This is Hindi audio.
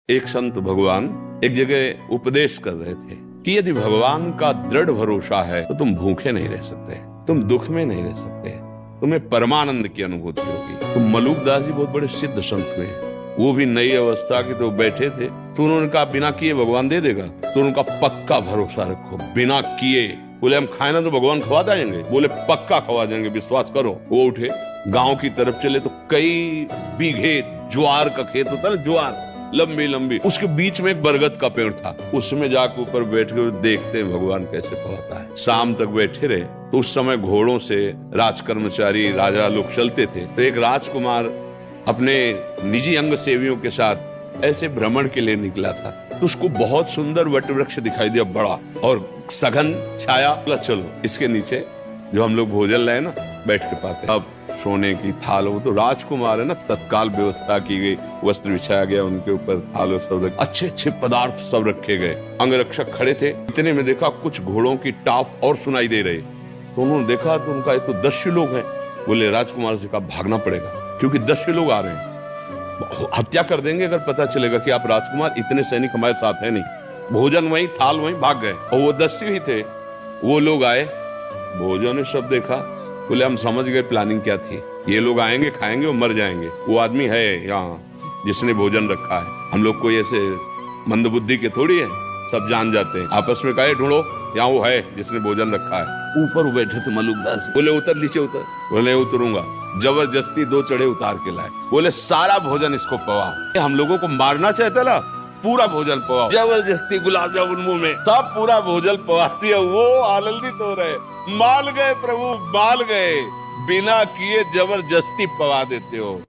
एक संत भगवान एक जगह उपदेश कर रहे थे कि यदि भगवान का दृढ़ भरोसा है तो तुम भूखे नहीं रह सकते, तुम दुख में नहीं रह सकते, तुम्हें परमानंद की अनुभूति होगी। तो मलुकदास जी बहुत बड़े सिद्ध संत हुए, वो भी नई अवस्था के तो बैठे थे। तो उन्होंने कहा बिना किए भगवान दे देगा, तो उनका पक्का भरोसा रखो। बिना किए बोले हम खाए ना तो भगवान खवा देंगे, बोले पक्का खवा देंगे, विश्वास करो। वो उठे गांव की तरफ चले तो कई बीघे ज्वार का खेत होता है, ज्वार लंबी लंबी, उसके बीच में एक बरगद का पेड़ था। उसमें जाकर ऊपर बैठ कर देखते हैं भगवान कैसे पहुंचता है। शाम तक बैठे रहे तो उस समय घोड़ों से राज कर्मचारी राजा लोग चलते थे। तो एक राजकुमार अपने निजी अंग सेवियों के साथ ऐसे भ्रमण के लिए निकला था। तो उसको बहुत सुंदर वट वृक्ष दिखाई दिया, बड़ा और सघन छाया। चलो इसके नीचे जो हम लोग भोजन लाए ना बैठ के पाते। अब सोने की थाल, वो तो राजकुमार है ना, तत्काल व्यवस्था की गई, वस्त्र बिछाया गया, उनके ऊपर थाल सब अच्छे अच्छे पदार्थ सब रखे गए। अंगरक्षक खड़े थे। इतने में देखा कुछ घोड़ों की टाप और सुनाई दे रही। तो उन्होंने देखा तो उनका तो 10 लोग हैं। बोले राजकुमार से कहा भागना पड़ेगा क्योंकि 10 लोग आ रहे हैं, हत्या कर देंगे अगर पता चलेगा कि आप राजकुमार, इतने सैनिक हमारे साथ है नहीं। भोजन वहीं, थाल वहीं, भाग गए। और वो 10 ही थे। वो लोग आए, भोजन ने सब देखा, बोले हम समझ गए प्लानिंग क्या थी। ये लोग आएंगे, खाएंगे और मर जाएंगे। वो आदमी है यहाँ जिसने भोजन रखा है, हम लोग कोई ऐसे मंदबुद्धि के थोड़ी है, सब जान जाते हैं। आपस में कहे ढूंढो, यहाँ वो है जिसने भोजन रखा है। ऊपर बैठे थे मलुकदास, बोले उतर, नीचे उतर। बोले उतरूंगा। जबरदस्ती 2 चढ़े उतार के लाए। बोले सारा भोजन इसको पवा। हम लोगों को मारना चाहता ना, पूरा भोजन पवा। जबरदस्ती गुलाब जामुन मुंह में, सब पूरा भोजन पवा दिया। वो आनंदित हो रहे, मान गए प्रभु, मान गए, बिना किए जबरदस्ती पवा देते हो।